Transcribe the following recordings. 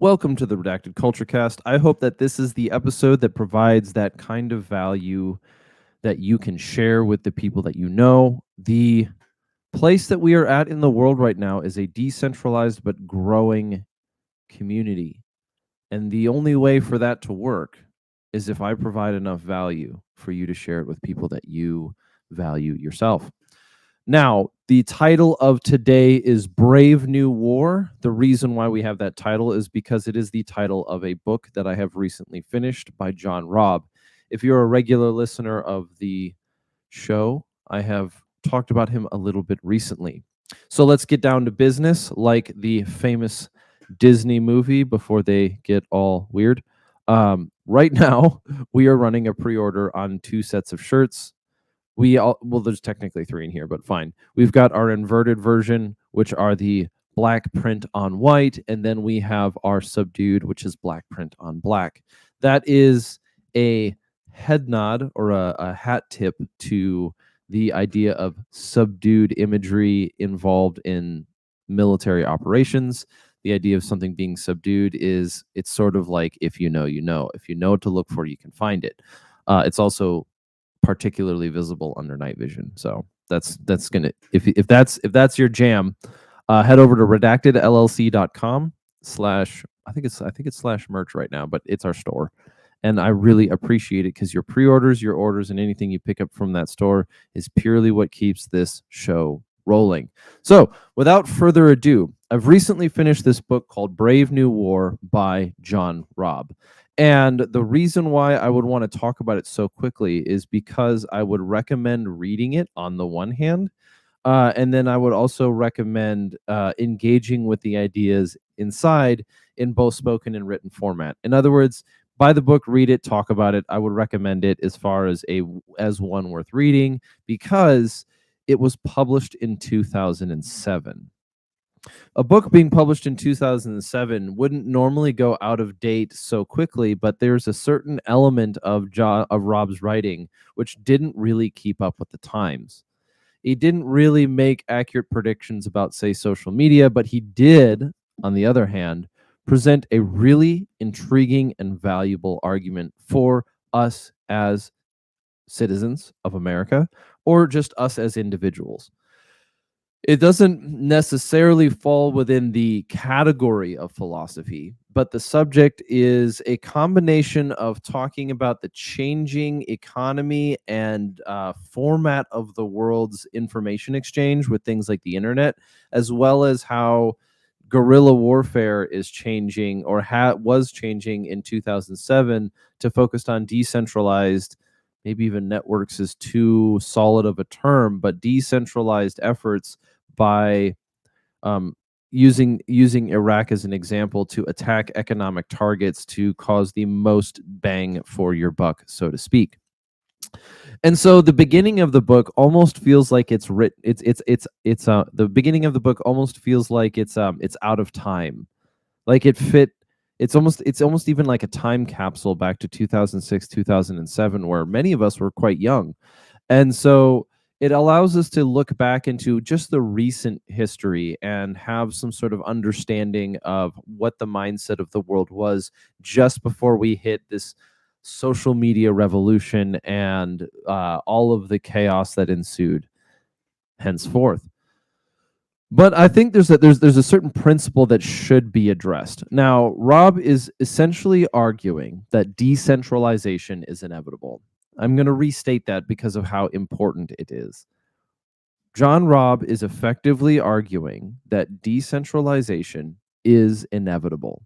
Welcome to the Redacted Culture Cast. I hope that this is the episode that provides that kind of value that you can share with the people that you know. The place that we are at in the world right now is a decentralized but growing community. And the only way for that to work is if I provide enough value for you to share it with people that you value yourself. Now, the title of today is Brave New War. The reason why we have that title is because it is the title of a book that I have recently finished by Robb. If you're a regular listener of the show, I have talked about him a little bit recently. So let's get down to business, like the famous Disney movie before they get all weird. Right now, we are running a pre-order on 2 sets of shirts. There's technically 3 in here, but fine. We've got our inverted version, which are the black print on white, and then we have our subdued, which is black print on black. That is a head nod or a hat tip to the idea of subdued imagery involved in military operations. The idea of something being subdued is it's sort of like if you know, you know. If you know what to look for, you can find it. It's also particularly visible under night vision. So that's gonna if that's your jam, head over to redactedllc.com slash I think it's slash merch right now, but it's our store. And I really appreciate it because your pre-orders, your orders, and anything you pick up from that store is purely what keeps this show rolling. So without further ado, I've recently finished this book called Brave New War by Robb. And the reason why I would want to talk about it so quickly is because I would recommend reading it on the one hand, and then I would also recommend engaging with the ideas inside in both spoken and written format. In other words, buy the book, read it, talk about it. I would recommend it as far as one worth reading because it was published in 2007. A book being published in 2007 wouldn't normally go out of date so quickly, but there's a certain element of Robb's writing which didn't really keep up with the times. He didn't really make accurate predictions about, say, social media, but he did, on the other hand, present a really intriguing and valuable argument for us as citizens of America or just us as individuals. It doesn't necessarily fall within the category of philosophy, but the subject is a combination of talking about the changing economy and format of the world's information exchange with things like the internet, as well as how guerrilla warfare is changing or was changing in 2007 to focus on decentralized. Maybe even networks is too solid of a term, but decentralized efforts by using Iraq as an example to attack economic targets to cause the most bang for your buck, so to speak. And so the beginning of the book almost feels like it's written. The beginning of the book almost feels like it's out of time, like it fit. It's almost even like a time capsule back to 2006, 2007, where many of us were quite young, and so it allows us to look back into just the recent history and have some sort of understanding of what the mindset of the world was just before we hit this social media revolution and all of the chaos that ensued henceforth. But I think there's a certain principle that should be addressed. Now, Robb is essentially arguing that decentralization is inevitable. I'm going to restate that because of how important it is. Robb is effectively arguing that decentralization is inevitable.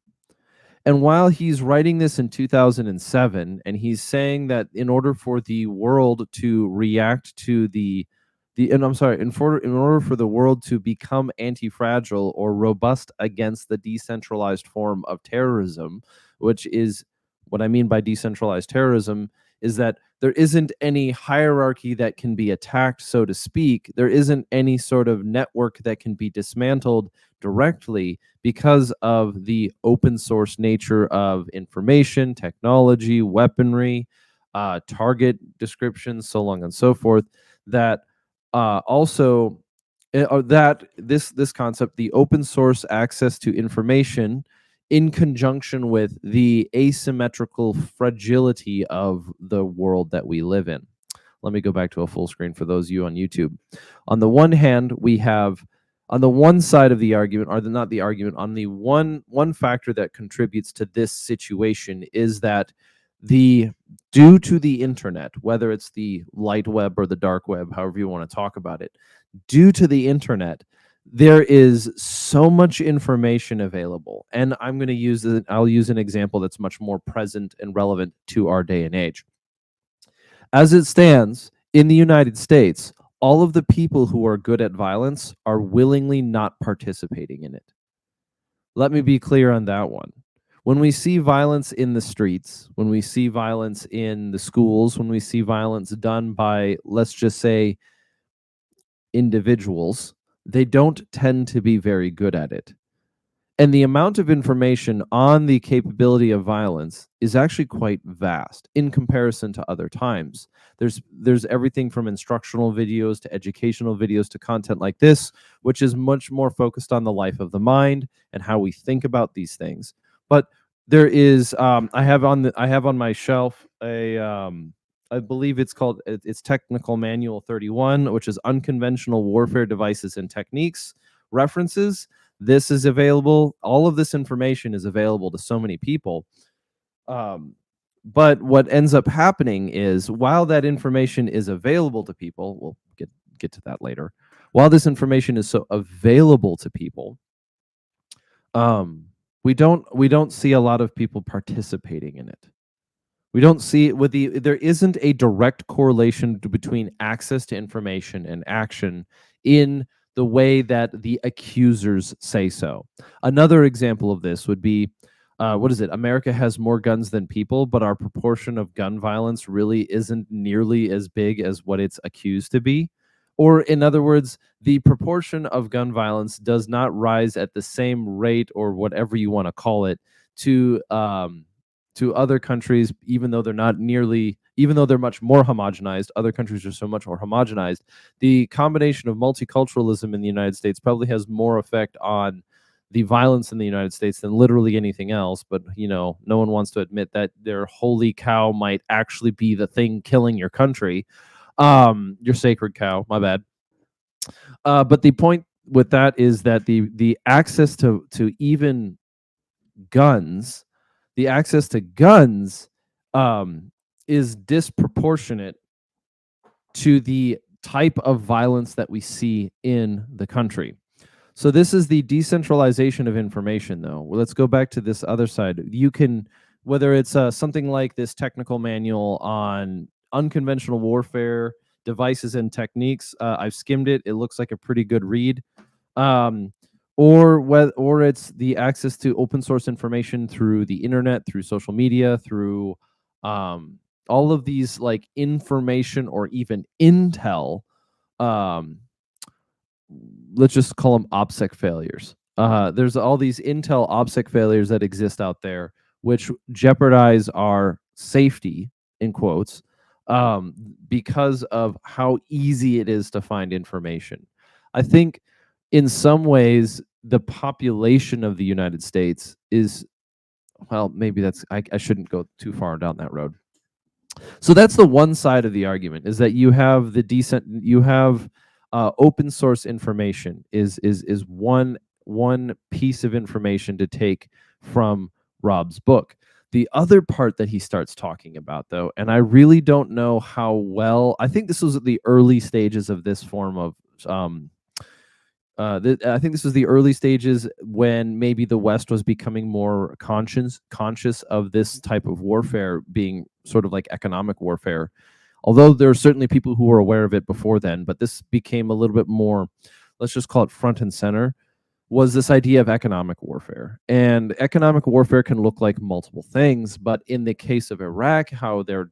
And while he's writing this in 2007, and he's saying that in order for the world to react to in order for the world to become anti-fragile or robust against the decentralized form of terrorism, which is what I mean by decentralized terrorism, is that there isn't any hierarchy that can be attacked, so to speak. There isn't any sort of network that can be dismantled directly because of the open source nature of information, technology, weaponry, target descriptions, so long and so forth. That this concept, the open source access to information, in conjunction with the asymmetrical fragility of the world that we live in. Let me go back to a full screen for those of you on YouTube. On the one hand, we have on the one side of the argument, or not the argument, on the one factor that contributes to this situation is that the due to the internet, whether it's the light web or the dark web, however you want to talk about it, due to the internet, there is so much information available. And I'll use an example that's much more present and relevant to our day and age. As it stands in the United States, all of the people who are good at violence are willingly not participating in it. Let me be clear on that one. When we see violence in the streets, when we see violence in the schools, when we see violence done by, let's just say, individuals, they don't tend to be very good at it. And the amount of information on the capability of violence is actually quite vast in comparison to other times. There's everything from instructional videos to educational videos to content like this, which is much more focused on the life of the mind and how we think about these things. But there is I have on my shelf a I believe it's Technical Manual 31, which is Unconventional Warfare Devices and Techniques references. This is available. All of this information is available to so many people. But what ends up happening is while that information is available to people, we'll get to that later. While this information is so available to people, we don't see a lot of people participating in it. We don't see it there isn't a direct correlation between access to information and action in the way that the accusers say so. Another example of this would be, what is it? America has more guns than people, but our proportion of gun violence really isn't nearly as big as what it's accused to be. Or in other words, the proportion of gun violence does not rise at the same rate, or whatever you want to call it, to other countries, even though they're much more homogenized. Other countries are so much more homogenized. The combination of multiculturalism in the United States probably has more effect on the violence in the United States than literally anything else. But no one wants to admit that their holy cow might actually be the thing killing your country. Your sacred cow, my bad. But the point with that is that the access to even guns, the access to guns is disproportionate to the type of violence that we see in the country. So this is the decentralization of information, though. Well, let's go back to this other side. You can, whether it's something like this technical manual on unconventional warfare devices and techniques, I've skimmed it. It looks like a pretty good read. Or it's the access to open source information through the internet, through social media, through all of these like information or even intel. Let's just call them OPSEC failures. There's all these intel OPSEC failures that exist out there, which jeopardize our safety, in quotes, because of how easy it is to find information. I think in some ways, the population of the United States is, well, maybe I shouldn't go too far down that road. So that's the one side of the argument, is that you have open source information is one piece of information to take from Robb's book. The other part that he starts talking about, though, and I really don't know how well, I think this was at the early stages of this form of I think this was the early stages when maybe the West was becoming more conscious of this type of warfare being sort of like economic warfare. Although there are certainly people who were aware of it before then, but this became a little bit more, let's just call it front and center, was this idea of economic warfare. And economic warfare can look like multiple things, but in the case of Iraq, how they're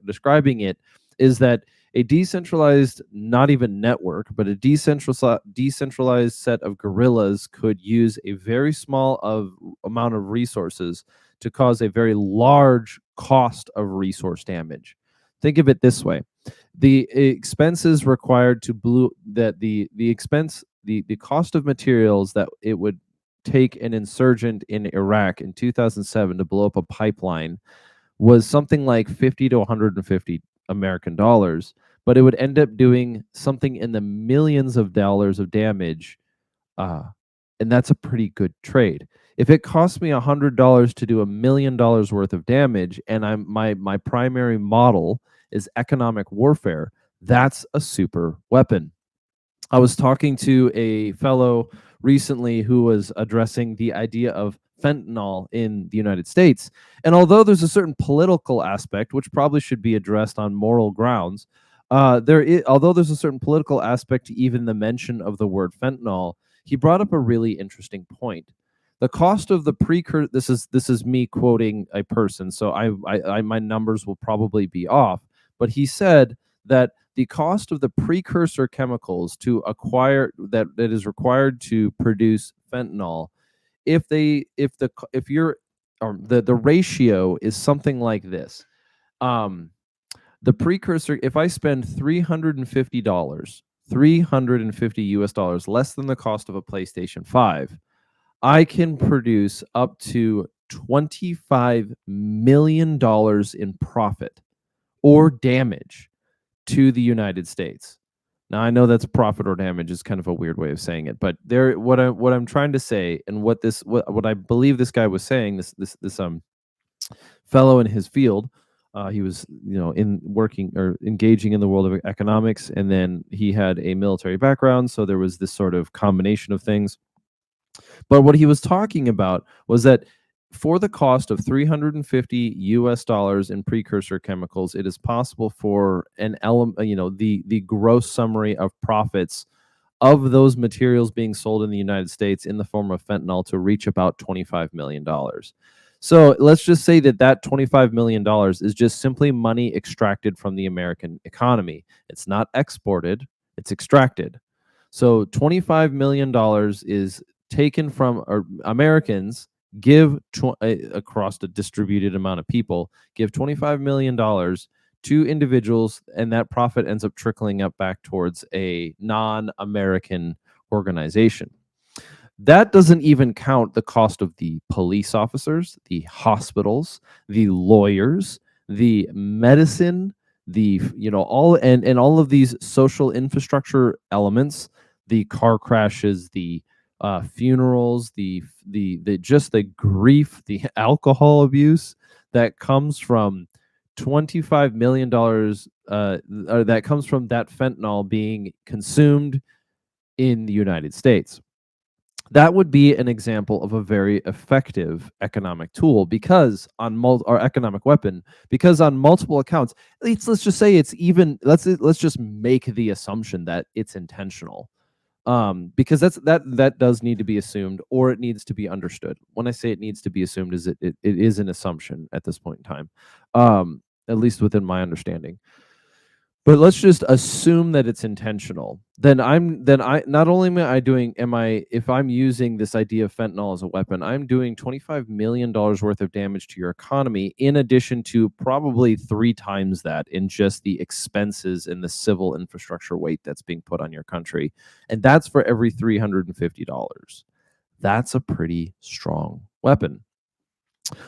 describing it is that a decentralized, not even network, but a decentralized set of guerrillas could use a very small amount of resources to cause a very large cost of resource damage. Think of it this way: the expenses required to the cost of materials that it would take an insurgent in Iraq in 2007 to blow up a pipeline was something like 50 to 150 American dollars, but it would end up doing something in the millions of dollars of damage, uh, and that's a pretty good trade. If it costs me $100 to do $1 million worth of damage, and my primary model is economic warfare, that's a super weapon. I was talking to a fellow recently who was addressing the idea of fentanyl in the United States. And although there's a certain political aspect, which probably should be addressed on moral grounds, although there's a certain political aspect to even the mention of the word fentanyl, he brought up a really interesting point. The cost of the precursor. This is me quoting a person, so I my numbers will probably be off. But he said that the cost of the precursor chemicals to acquire that is required to produce fentanyl, if you're or the ratio is something like this. um the precursor, if I spend $350, 350 US dollars, less than the cost of a PlayStation 5, I can produce up to $25 million in profit or damage to the United States. Now I know that's profit or damage is kind of a weird way of saying it, but there what I'm trying to say, and what I believe this guy was saying, this fellow in his field, he was, in working or engaging in the world of economics, and then he had a military background, so there was this sort of combination of things. But what he was talking about was that for the cost of 350 US dollars in precursor chemicals, it is possible for an element, the gross summary of profits of those materials being sold in the United States in the form of fentanyl to reach about $25 million. So let's just say that $25 million is just simply money extracted from the American economy. It's not exported, it's extracted. So $25 million is taken from Americans, across a distributed amount of people, give $25 million to individuals, and that profit ends up trickling up back towards a non-American organization. That doesn't even count the cost of the police officers, the hospitals, the lawyers, the medicine, all all of these social infrastructure elements, the car crashes, the funerals, the grief, the alcohol abuse that comes from $25 million, that comes from that fentanyl being consumed in the United States. That would be an example of a very effective economic tool, because or economic weapon, because on multiple accounts, let's just say it's even, let's just make the assumption that it's intentional, because that does need to be assumed, or it needs to be understood. When I say it needs to be assumed, is it is an assumption at this point in time, at least within my understanding. But let's just assume that it's intentional. Then I not only if I'm using this idea of fentanyl as a weapon, I'm doing $25 million worth of damage to your economy, in addition to probably 3 times that in just the expenses and the civil infrastructure weight that's being put on your country. And that's for every $350. That's a pretty strong weapon.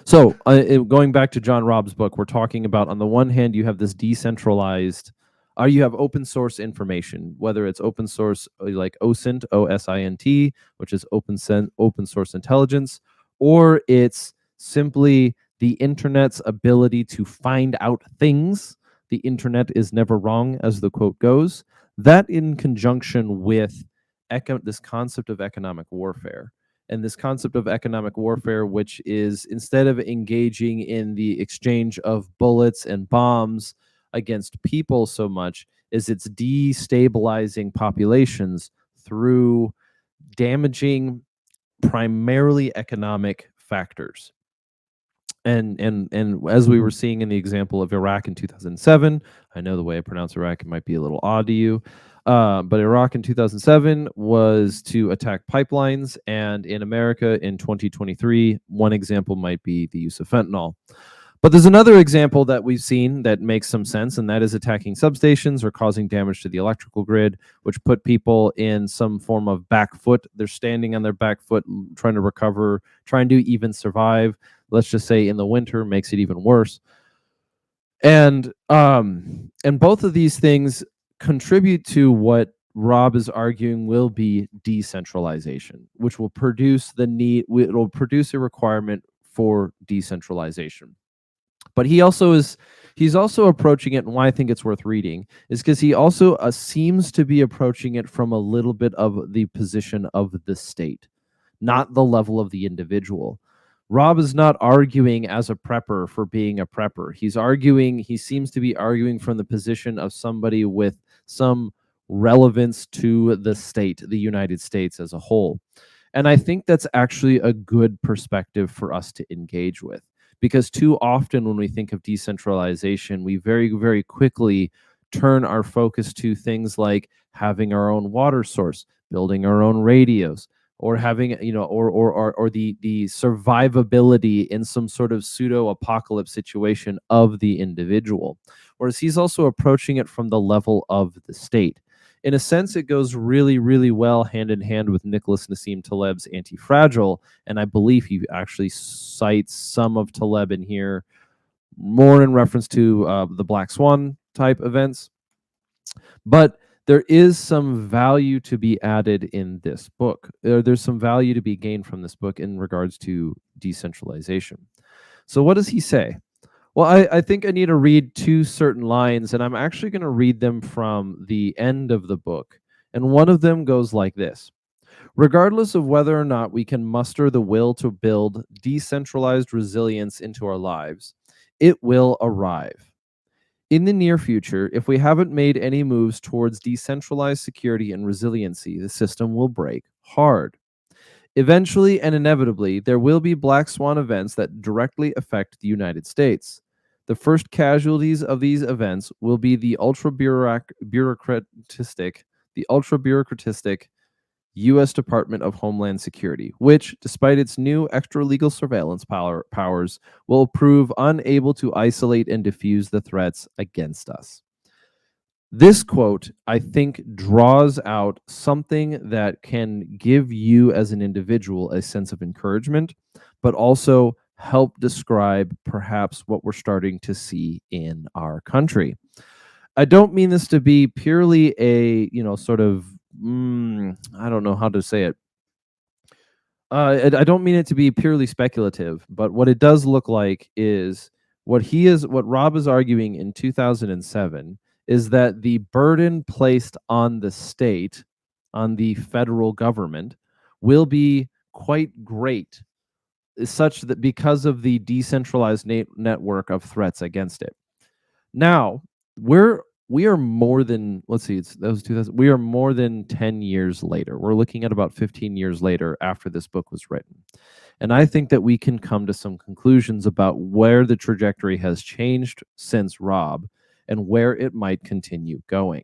So, going back to John Robb's book, we're talking about, on the one hand, you have this decentralized, you have open source information, whether it's open source like OSINT, OSINT, which is open source intelligence, or it's simply the internet's ability to find out things. The internet is never wrong, as the quote goes. That, in conjunction with this concept of economic warfare. And this concept of economic warfare, which is, instead of engaging in the exchange of bullets and bombs against people so much, is it's destabilizing populations through damaging primarily economic factors. And as we were seeing in the example of Iraq in 2007, I know the way I pronounce Iraq, it might be a little odd to you, but Iraq in 2007 was to attack pipelines, and in America in 2023, one example might be the use of fentanyl. But there's another example that we've seen that makes some sense, and that is attacking substations or causing damage to the electrical grid, which put people in some form of back foot. They're standing on their back foot, trying to recover, trying to even survive. Let's just say in the winter makes it even worse. And both of these things contribute to what Robb is arguing will be decentralization, which will produce the need. It will produce a requirement for decentralization. But he's also approaching it, and why I think it's worth reading is because he also seems to be approaching it from a little bit of the position of the state, not the level of the individual. Robb is not arguing as a prepper for being a prepper. He seems to be arguing from the position of somebody with some relevance to the state, the United States as a whole. And I think that's actually a good perspective for us to engage with, because too often when we think of decentralization, we very, very quickly turn our focus to things like having our own water source, building our own radios, or having, or the survivability in some sort of pseudo apocalypse situation of the individual. Whereas he's also approaching it from the level of the state. In a sense, it goes really, really well hand in hand with Nicholas Nassim Taleb's Anti-Fragile, and I believe he actually cites some of Taleb in here, more in reference to the Black Swan type events. But there is some value to be added in this book. There's some value to be gained from this book in regards to decentralization. So what does he say? Well, I think I need to read two certain lines, and I'm actually going to read them from the end of the book. And one of them goes like this: regardless of whether or not we can muster the will to build decentralized resilience into our lives, it will arrive. In the near future, if we haven't made any moves towards decentralized security and resiliency, the system will break hard. Eventually and inevitably, there will be black swan events that directly affect the United States. The first casualties of these events will be the ultra-bureaucratic U.S. Department of Homeland Security, which, despite its new extra-legal surveillance powers, will prove unable to isolate and diffuse the threats against us. This quote, I think, draws out something that can give you as an individual a sense of encouragement, but also help describe perhaps what we're starting to see in our country. I don't mean this to be purely a, sort of, I don't know how to say it. I don't mean it to be purely speculative, but what it does look like is what Robb is arguing in 2007 is that the burden placed on the state, on the federal government, will be quite great, such that because of the decentralized network of threats against it. Now, we are more than, let's see, that was 2000. We are more than 10 years later. We're looking at about 15 years later after this book was written. And I think that we can come to some conclusions about where the trajectory has changed since Robb and where it might continue going.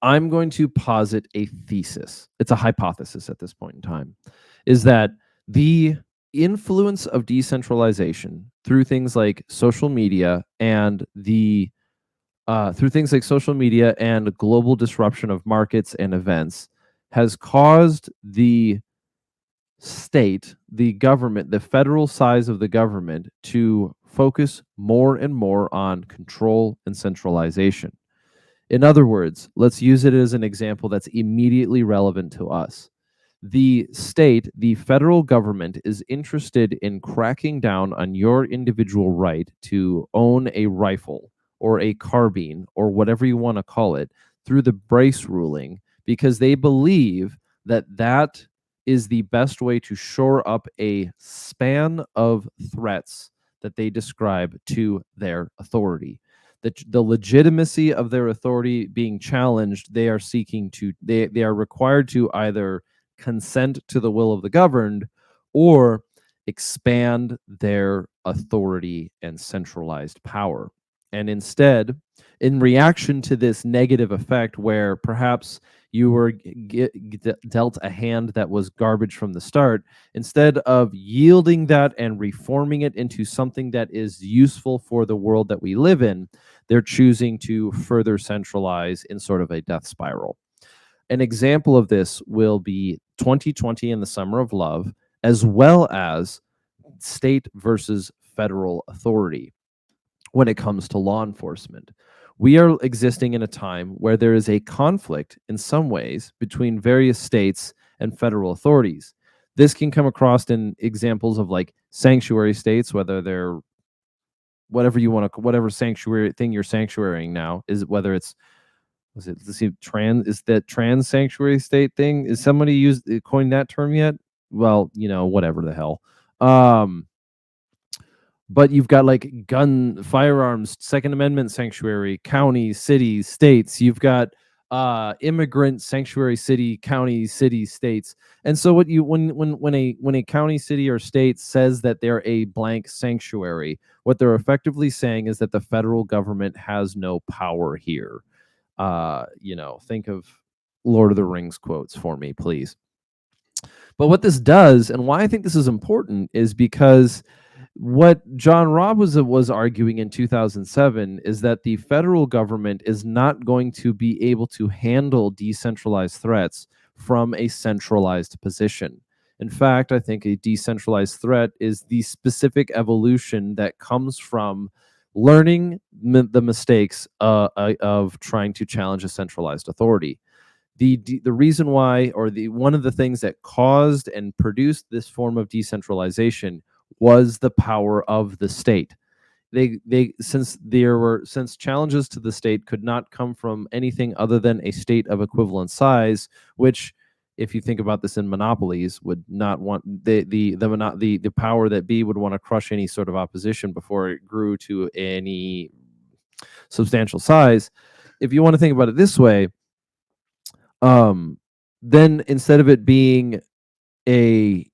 I'm going to posit a thesis. It's a hypothesis at this point in time, is that the influence of decentralization through things like social media and global disruption of markets and events has caused the state, the government, the federal size of the government to focus more and more on control and centralization. In other words, let's use it as an example that's immediately relevant to us. The state, the federal government, is interested in cracking down on your individual right to own a rifle or a carbine or whatever you want to call it through the Brace ruling, because they believe that that is the best way to shore up a span of threats that they describe to their authority. The legitimacy of their authority being challenged, they are required to either consent to the will of the governed or expand their authority and centralized power. And instead, in reaction to this negative effect where perhaps you were dealt a hand that was garbage from the start, instead of yielding that and reforming it into something that is useful for the world that we live in, they're choosing to further centralize in sort of a death spiral. An example of this will be 2020 and the Summer of Love, as well as state versus federal authority when it comes to law enforcement. We are existing in a time where there is a conflict in some ways between various states and federal authorities. This can come across in examples of like sanctuary states, whether they're whatever you want to, whatever sanctuary thing you're sanctuarying now is, whether it's, was it, let's see, trans, is that trans sanctuary state thing? Is somebody coined that term yet? Well, whatever the hell. But you've got like gun, firearms, Second Amendment sanctuary, counties, cities, states. You've got immigrant sanctuary city, counties, cities, states. And so what you when a county, city, or state says that they're a blank sanctuary, what they're effectively saying is that the federal government has no power here. Think of Lord of the Rings quotes for me, please. But what this does, and why I think this is important, is because what John Robb was arguing in 2007 is that the federal government is not going to be able to handle decentralized threats from a centralized position. In fact, I think a decentralized threat is the specific evolution that comes from learning the mistakes of trying to challenge a centralized authority. The reason why, or the one of the things that caused and produced this form of decentralization was the power of the state. Since challenges to the state could not come from anything other than a state of equivalent size, which, if you think about this in monopolies, would not want the power that be would want to crush any sort of opposition before it grew to any substantial size. If you want to think about it this way, then instead of it being a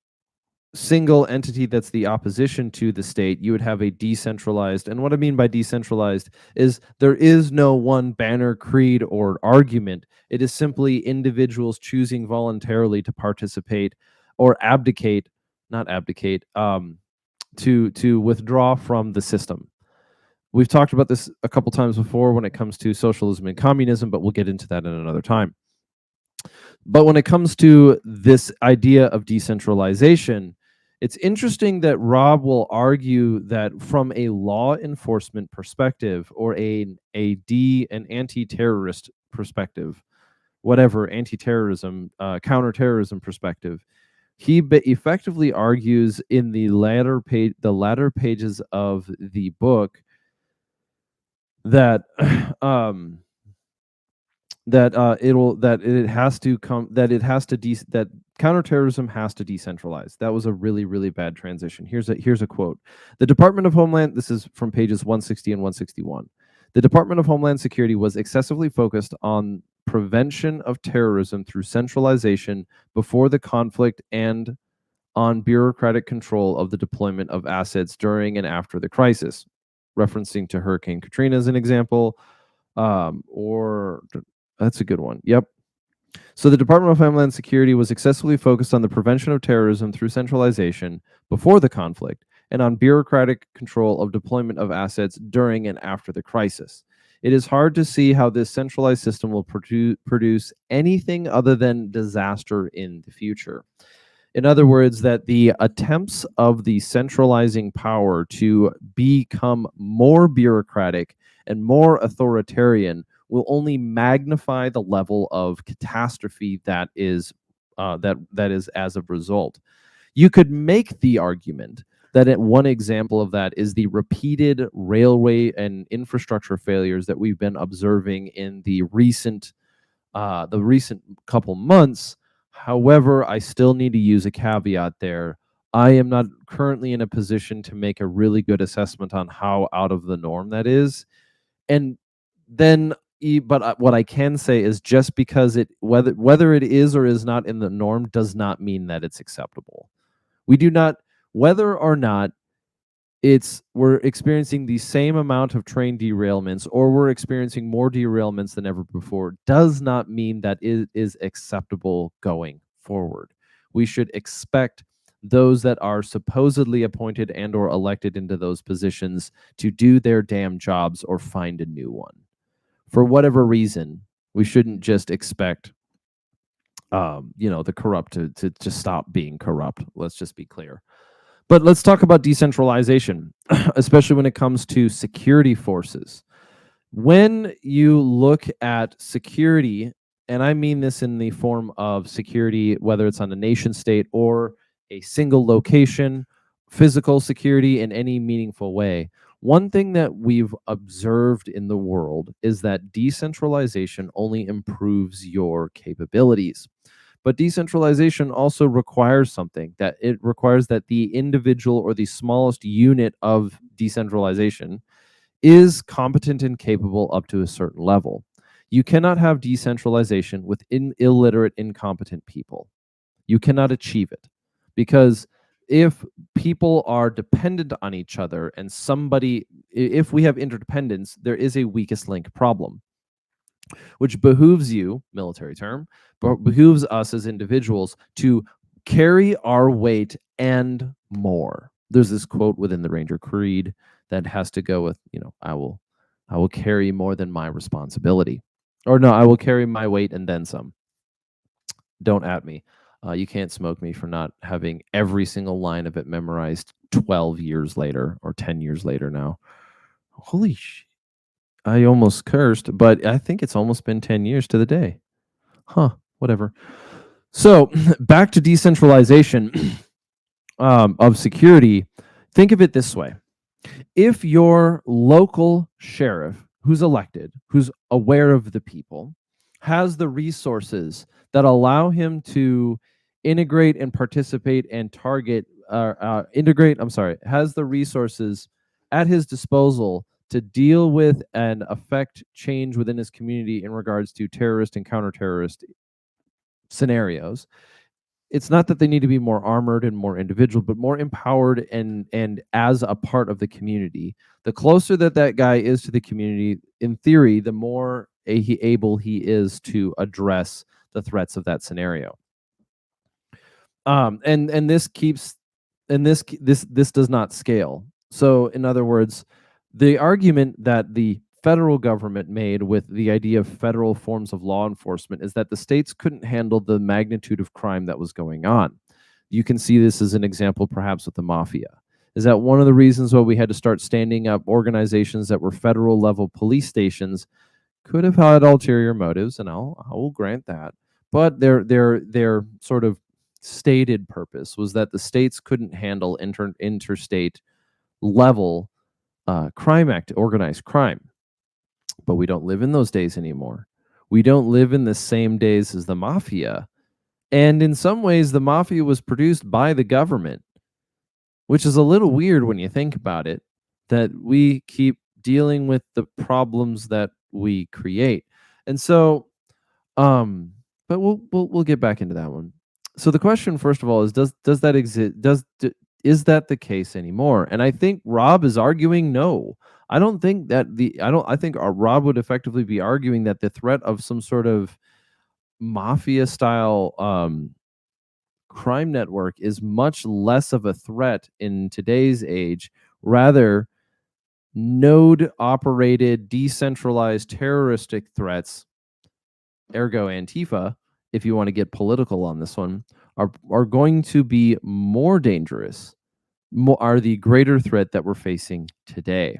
single entity that's the opposition to the state, you would have a decentralized. And what I mean by decentralized is there is no one banner, creed, or argument. It is simply individuals choosing voluntarily to participate or abdicate, not abdicate, to withdraw from the system. We've talked about this a couple times before when it comes to socialism and communism, but we'll get into that in another time. But when it comes to this idea of decentralization, it's interesting that Robb will argue that from a law enforcement perspective, or an anti-terrorist perspective, whatever, anti-terrorism, counterterrorism perspective, he effectively argues in the latter pages of the book that that counterterrorism has to decentralize. That was a really, really bad transition. Here's a quote. The Department of Homeland, this is from pages 160 and 161. The Department of Homeland Security was excessively focused on prevention of terrorism through centralization before the conflict, and on bureaucratic control of the deployment of assets during and after the crisis, referencing to Hurricane Katrina as an example. Or that's a good one. Yep. So the Department of Homeland Security was excessively focused on the prevention of terrorism through centralization before the conflict, and on bureaucratic control of deployment of assets during and after the crisis. It is hard to see how this centralized system will produce anything other than disaster in the future. In other words, that the attempts of the centralizing power to become more bureaucratic and more authoritarian will only magnify the level of catastrophe that is as a result. You could make the argument that one example of that is the repeated railway and infrastructure failures that we've been observing in the recent couple months. However, I still need to use a caveat there. I am not currently in a position to make a really good assessment on how out of the norm that is. And then, but what I can say is, just because whether it is or is not in the norm does not mean that it's acceptable. We do not, whether or not we're experiencing the same amount of train derailments, or we're experiencing more derailments than ever before, does not mean that it is acceptable going forward. We should expect those that are supposedly appointed and or elected into those positions to do their damn jobs or find a new one. For whatever reason, we shouldn't just expect the corrupt to stop being corrupt. Let's just be clear. But let's talk about decentralization, especially when it comes to security forces. When you look at security, and I mean this in the form of security, whether it's on a nation state or a single location, physical security in any meaningful way, one thing that we've observed in the world is that decentralization only improves your capabilities. But decentralization also requires something, that it requires that the individual or the smallest unit of decentralization is competent and capable up to a certain level. You cannot have decentralization with illiterate, incompetent people. You cannot achieve it, because if people are dependent on each other and if we have interdependence, there is a weakest link problem, which behooves you, military term, but behooves us as individuals to carry our weight and more. There's this quote within the Ranger Creed that has to go with, I will carry more than my responsibility. Or no, I will carry my weight and then some. Don't at me. You can't smoke me for not having every single line of it memorized 12 years later, or 10 years later now. Holy sh! I almost cursed, but I think it's almost been 10 years to the day. Huh, whatever. So back to decentralization of security. Think of it this way. If your local sheriff, who's elected, who's aware of the people, has the resources that allow him to integrate and participate and has the resources at his disposal to deal with and affect change within his community in regards to terrorist and counter-terrorist scenarios. It's not that they need to be more armored and more individual, but more empowered and as a part of the community. The closer that guy is to the community, in theory, the more able he is to address the threats of that scenario. And this does not scale. So in other words, the argument that the federal government made with the idea of federal forms of law enforcement is that the states couldn't handle the magnitude of crime that was going on. You can see this as an example perhaps with the mafia. Is that one of the reasons why we had to start standing up organizations that were federal level police stations? Could have had ulterior motives, and I will grant that. But their sort of stated purpose was that the states couldn't handle interstate level organized crime. But we don't live in those days anymore. We don't live in the same days as the mafia. And in some ways, the mafia was produced by the government, which is a little weird when you think about it, that we keep dealing with the problems that we create. And so, but we'll get back into that one. So the question, first of all, is does that exist? Is that the case anymore? And I think Robb is arguing no. I don't think that I think Robb would effectively be arguing that the threat of some sort of mafia style crime network is much less of a threat in today's age. Rather, node operated decentralized terroristic threats, ergo Antifa, if you want to get political on this one, are going to be more dangerous, are the greater threat that we're facing today.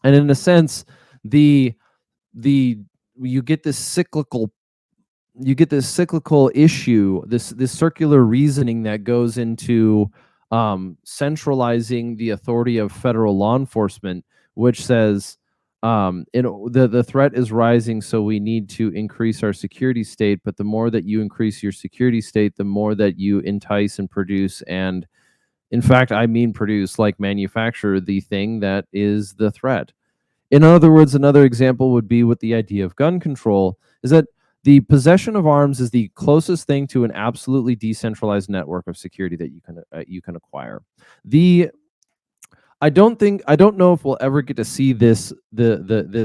And in a sense, you get this cyclical issue, this circular reasoning that goes into centralizing the authority of federal law enforcement, which says the threat is rising, so we need to increase our security state. But the more that you increase your security state, the more that you entice and produce, and in fact, I mean produce, like manufacture the thing that is the threat. In other words, another example would be with the idea of gun control, is that the possession of arms is the closest thing to an absolutely decentralized network of security that you can acquire. I don't know if we'll ever get to see this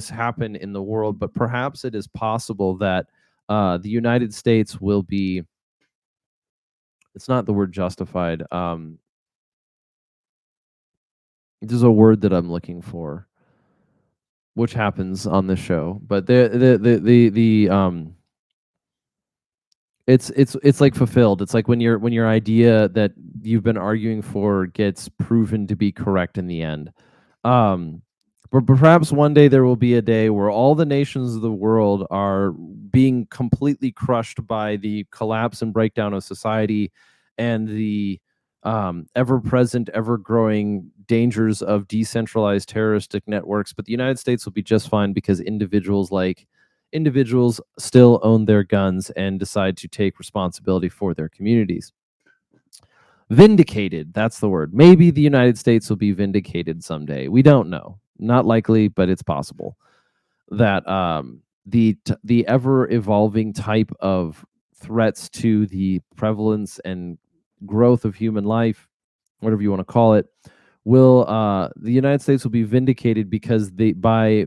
happen in the world, but perhaps it is possible that the United States will be. It's not the word justified. There's a word that I'm looking for, which happens on this show, but it's like fulfilled. It's like when your idea that you've been arguing for gets proven to be correct in the end. Um, but perhaps one day there will be a day where all the nations of the world are being completely crushed by the collapse and breakdown of society and the ever-present, ever-growing dangers of decentralized terroristic networks. But the United States will be just fine because individuals still own their guns and decide to take responsibility for their communities. Vindicated, that's the word. Maybe the United States will be vindicated someday. We don't know. Not likely, but it's possible that the ever evolving type of threats to the prevalence and growth of human life, whatever you want to call it, will the United States will be vindicated because they by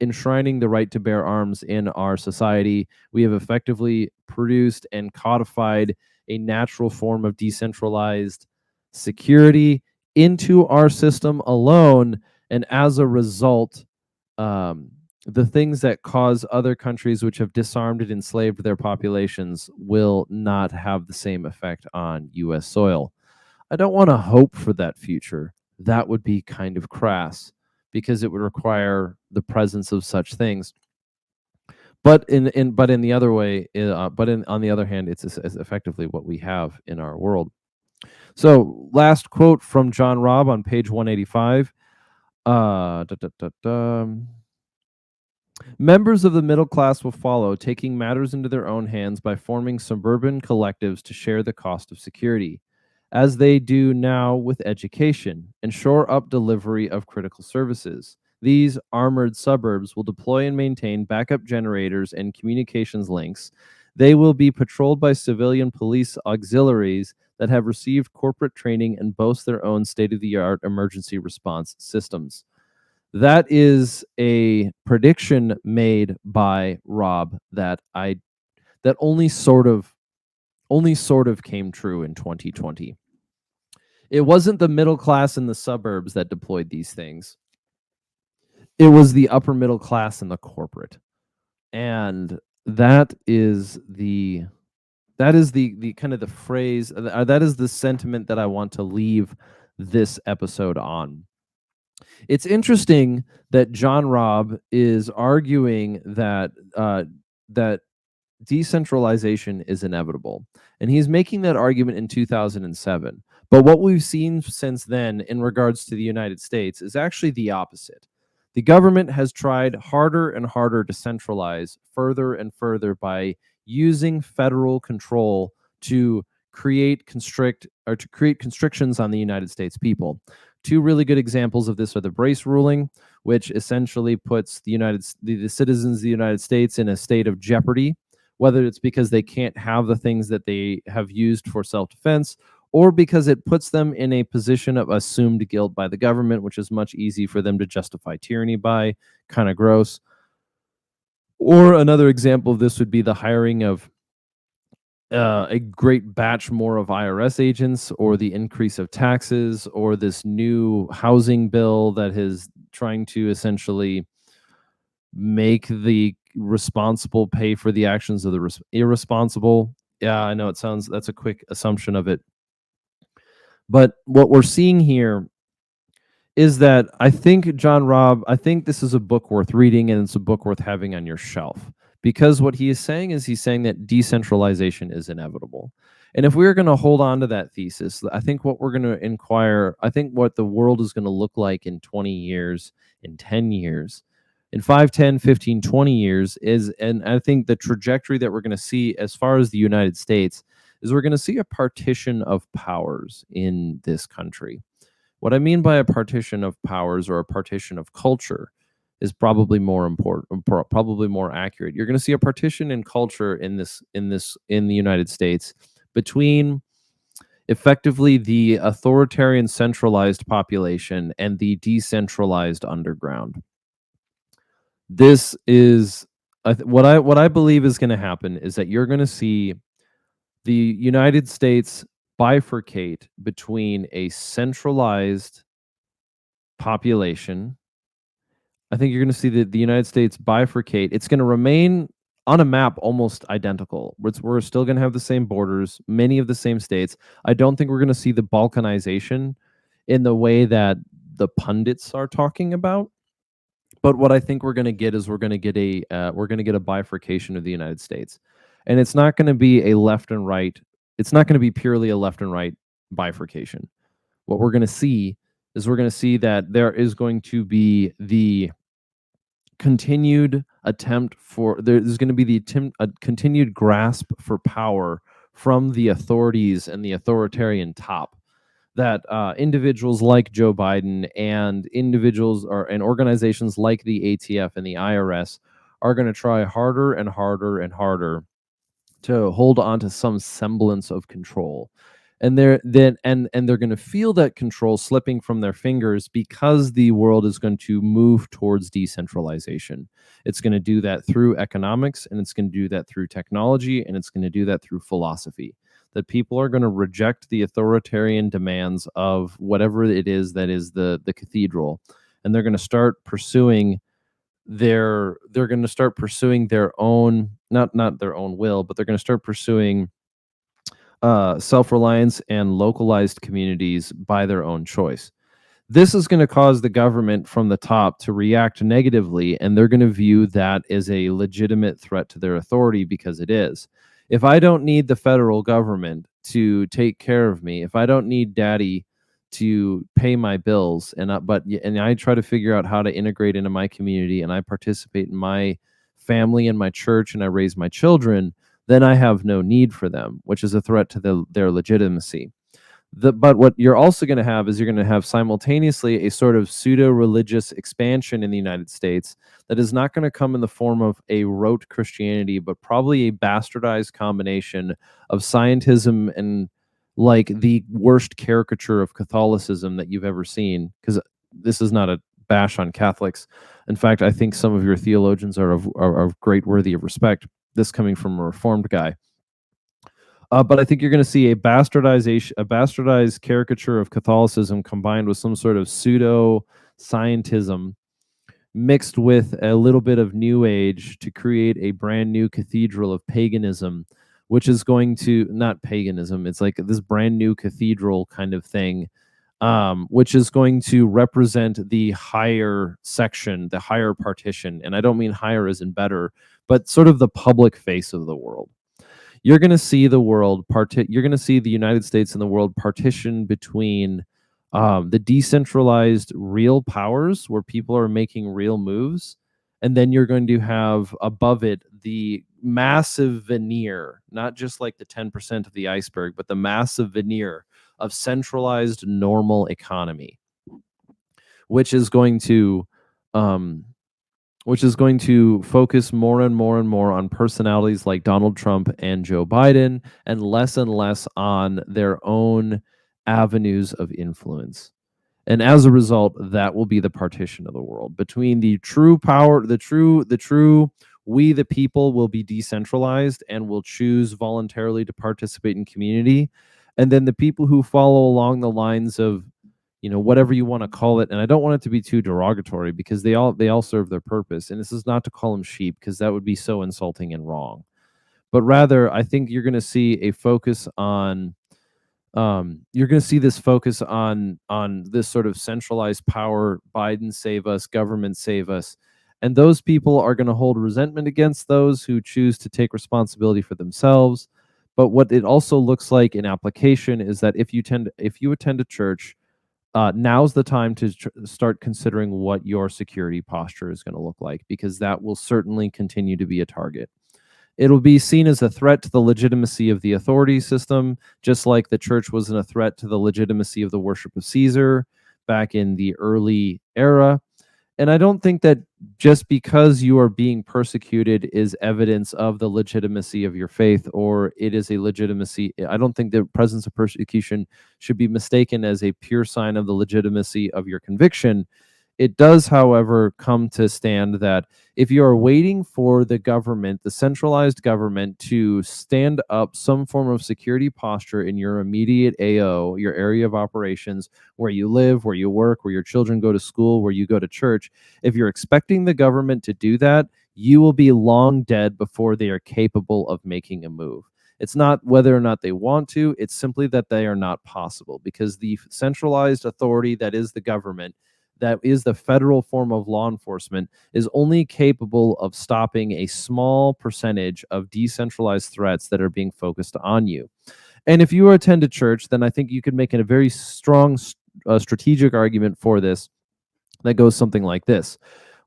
enshrining the right to bear arms in our society, we have effectively produced and codified a natural form of decentralized security into our system alone, and as a result, um, the things that cause other countries which have disarmed and enslaved their populations will not have the same effect on U.S. soil. I don't want to hope for that future. That would be kind of crass because it would require the presence of such things. But in the other way, on the other hand, it's effectively what we have in our world. So, last quote from John Robb on page 185. Da, da, da, da. Members of the middle class will follow, taking matters into their own hands by forming suburban collectives to share the cost of security, as they do now with education, and shore up delivery of critical services. These armored suburbs will deploy and maintain backup generators and communications links. They will be patrolled by civilian police auxiliaries that have received corporate training and boast their own state of the art emergency response systems. That is a prediction made by Robb that only sort of came true in 2020. It wasn't the middle class in the suburbs that deployed these things. It was the upper middle class and the corporate. And that is the kind of the phrase, that is the sentiment that I want to leave this episode on. It's interesting that John Robb is arguing that decentralization is inevitable, and he's making that argument in 2007. But what we've seen since then in regards to the United States is actually the opposite. The government has tried harder and harder to centralize further and further by using federal control to create constrictions on the United States people. Two really good examples of this are the Brace ruling, which essentially puts the citizens of the United States in a state of jeopardy, whether it's because they can't have the things that they have used for self-defense, or because it puts them in a position of assumed guilt by the government, which is much easy for them to justify tyranny by. Kind of gross. Or another example of this would be the hiring of a great batch more of IRS agents, or the increase of taxes, or this new housing bill that is trying to essentially make the responsible pay for the actions of the irresponsible. Yeah, I know that's a quick assumption of it. But what we're seeing here is that I think I think this is a book worth reading, and it's a book worth having on your shelf, because what he is saying is he's saying that decentralization is inevitable. And if we're going to hold on to that thesis, I think I think what the world is going to look like in 20 years, in 10 years, in 5, 10, 15, 20 years and I think the trajectory that we're going to see as far as the United States is we're going to see a partition of powers in this country. What I mean by a partition of powers or a partition of culture is probably more important, probably more accurate. You're going to see a partition in culture in the United States between effectively the authoritarian centralized population and the decentralized underground. This is what I believe is going to happen is that you're going to see the United States bifurcate between a centralized population. I think you're going to see the United States bifurcate. It's going to remain on a map almost identical. We're still going to have the same borders, many of the same states. I don't think we're going to see the balkanization in the way that the pundits are talking about. But what I think we're going to get is we're going to get a bifurcation of the United States, and it's not going to be a left and right. It's not going to be purely a left and right bifurcation. What we're going to see is we're going to see that there is going to be the continued attempt for there's going to be a continued grasp for power from the authorities and the authoritarian top that individuals like Joe Biden and and organizations like the ATF and the IRS are going to try harder and harder and harder to hold on to some semblance of control. And they're going to feel that control slipping from their fingers because the world is going to move towards decentralization. It's going to do that through economics, and it's going to do that through technology, and it's going to do that through philosophy. That people are going to reject the authoritarian demands of whatever it is that is the cathedral, and they're going to start pursuing they're going to start pursuing their own, not their own will, but they're going to start pursuing self-reliance and localized communities by their own choice. This is going to cause the government from the top to react negatively, and they're going to view that as a legitimate threat to their authority, because it is. If I don't need the federal government to take care of me, if I don't need daddy to pay my bills, and I try to figure out how to integrate into my community, and I participate in my family and my church, and I raise my children, then I have no need for them, which is a threat to their legitimacy. But what you're also going to have is you're going to have simultaneously a sort of pseudo-religious expansion in the United States that is not going to come in the form of a rote Christianity, but probably a bastardized combination of scientism and like the worst caricature of Catholicism that you've ever seen. Because this is not a bash on Catholics. In fact, I think some of your theologians are of great worthy of respect. This coming from a Reformed guy. But I think you're going to see a bastardized caricature of Catholicism combined with some sort of pseudo scientism mixed with a little bit of New Age to create a brand new cathedral of paganism, which is going to, not paganism, it's like this brand new cathedral kind of thing, which is going to represent the higher section, the higher partition. And I don't mean higher as in better, but sort of the public face of the world. You're going to see the world you're going to see the United States and the world partition between the decentralized real powers where people are making real moves, and then you're going to have above it the massive veneer, not just like the 10% of the iceberg, but the massive veneer of centralized normal economy, which is going to um, focus more and more and more on personalities like Donald Trump and Joe Biden, and less on their own avenues of influence. And as a result, that will be the partition of the world between the true power, the true we the people will be decentralized and will choose voluntarily to participate in community, and then the people who follow along the lines of, whatever you want to call it. And I don't want it to be too derogatory, because they all serve their purpose, and this is not to call them sheep, because that would be so insulting and wrong. But rather, I think you're going to see a focus on you're going to see this focus on this sort of centralized power, Biden save us, government save us. And those people are going to hold resentment against those who choose to take responsibility for themselves. But what it also looks like in application is that if you attend a church, now's the time to start considering what your security posture is going to look like, because that will certainly continue to be a target. It'll be seen as a threat to the legitimacy of the authority system, just like the church was a threat to the legitimacy of the worship of Caesar back in the early era. And I don't think that just because you are being persecuted is evidence of the legitimacy of your faith, or it is a legitimacy. I don't think the presence of persecution should be mistaken as a pure sign of the legitimacy of your conviction. It does, however, come to stand that if you are waiting for the government, the centralized government, to stand up some form of security posture in your immediate AO, your area of operations, where you live, where you work, where your children go to school, where you go to church, if you're expecting the government to do that, you will be long dead before they are capable of making a move. It's not whether or not they want to, it's simply that they are not possible, because the centralized authority that is the government, that is the federal form of law enforcement, is only capable of stopping a small percentage of decentralized threats that are being focused on you. And if you attend a church, then I think you could make a very strong strategic argument for this that goes something like this.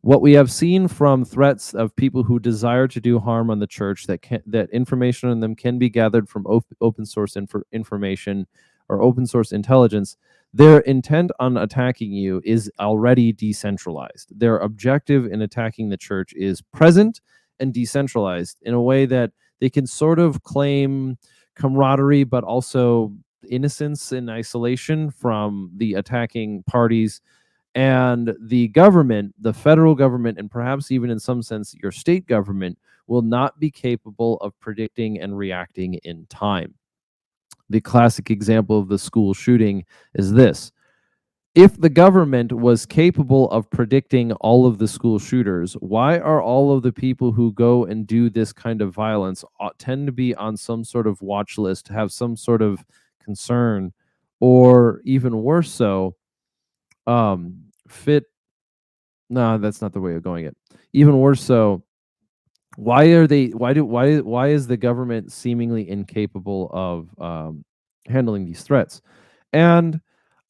What we have seen from threats of people who desire to do harm on the church, that information on them can be gathered from open source information or open source intelligence, their intent on attacking you is already decentralized. Their objective in attacking the church is present and decentralized in a way that they can sort of claim camaraderie, but also innocence and isolation from the attacking parties. And the government, the federal government, and perhaps even in some sense your state government, will not be capable of predicting and reacting in time. The classic example of the school shooting is this. If the government was capable of predicting all of the school shooters, why are all of the people who go and do this kind of violence tend to be on some sort of watch list, have some sort of concern, or even worse so, fit no, that's not the way of going it. Even worse so, why are they why is the government seemingly incapable of handling these threats? And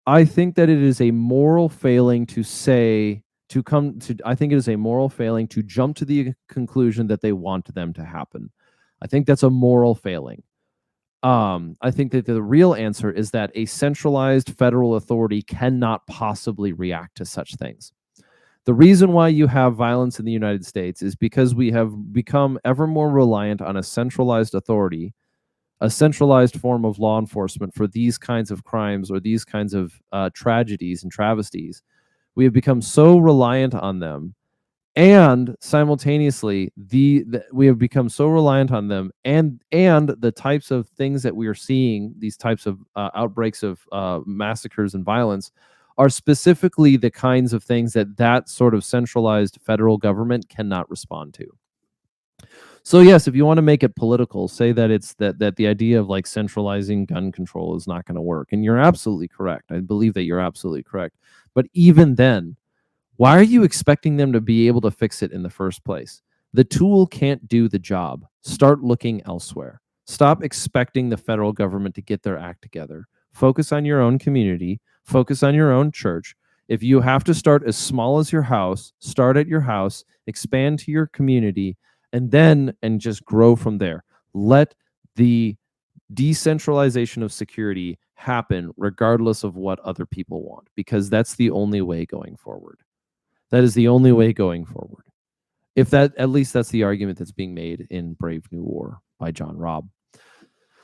I think that it is a moral failing to say to come to I think it is a moral failing to jump to the conclusion that they want them to happen. I think that's a moral failing. I think that the real answer is that a centralized federal authority cannot possibly react to such things. The reason why you have violence in the United States is because we have become ever more reliant on a centralized authority, a centralized form of law enforcement for these kinds of crimes or these kinds of tragedies and travesties. We have become so reliant on them, and simultaneously, we have become so reliant on them, and the types of things that we are seeing, these types of outbreaks of massacres and violence, are specifically the kinds of things that that sort of centralized federal government cannot respond to. So yes, if you want to make it political, say that it's that the idea of like centralizing gun control is not going to work, and you're absolutely correct. I believe that you're absolutely correct. But even then, why are you expecting them to be able to fix it in the first place? The tool can't do the job. Start looking elsewhere. Stop expecting the federal government to get their act together. Focus on your own community. Focus on your own church. If you have to start as small as your house, start at your house, expand to your community, and just grow from there. Let the decentralization of security happen regardless of what other people want, because that's the only way going forward. That is the only way going forward. If that, at least that's the argument that's being made in Brave New War by John Robb.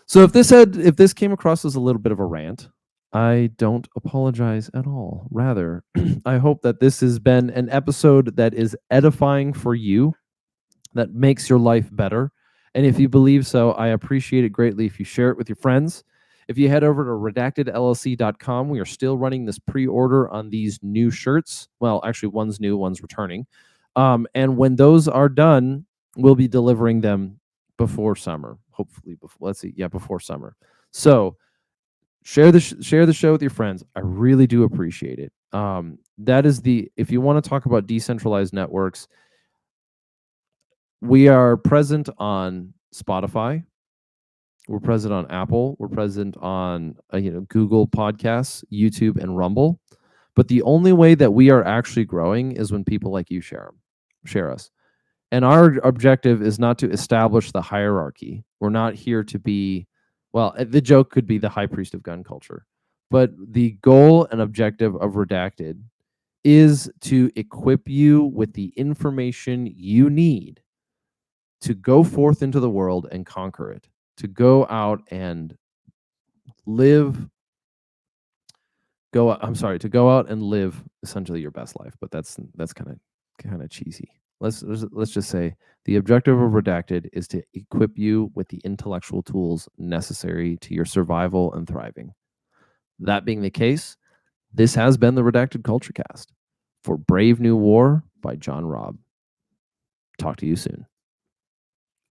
So if this came across as a little bit of a rant, I don't apologize at all. Rather, I hope that this has been an episode that is edifying for you, that makes your life better. And if you believe so, I appreciate it greatly if you share it with your friends. If you head over to redactedllc.com, we are still running this pre-order on these new shirts. Well, actually, one's new, one's returning. And when those are done, we'll be delivering them before summer. Hopefully, before summer. So share the show with your friends. I really do appreciate it. That is if you want to talk about decentralized networks, we are present on Spotify. We're present on Apple. We're present on Google Podcasts, YouTube, and Rumble. But the only way that we are actually growing is when people like you share us. And our objective is not to establish the hierarchy. We're not here to be, well, the joke could be the high priest of gun culture. But the goal and objective of Redacted is to equip you with the information you need to go forth into the world and conquer it, to go out and live to go out and live essentially your best life, but that's kind of cheesy. Let's just say the objective of Redacted is to equip you with the intellectual tools necessary to your survival and thriving. That being the case, this has been the Redacted Culture Cast for Brave New War by John Robb. Talk to you soon.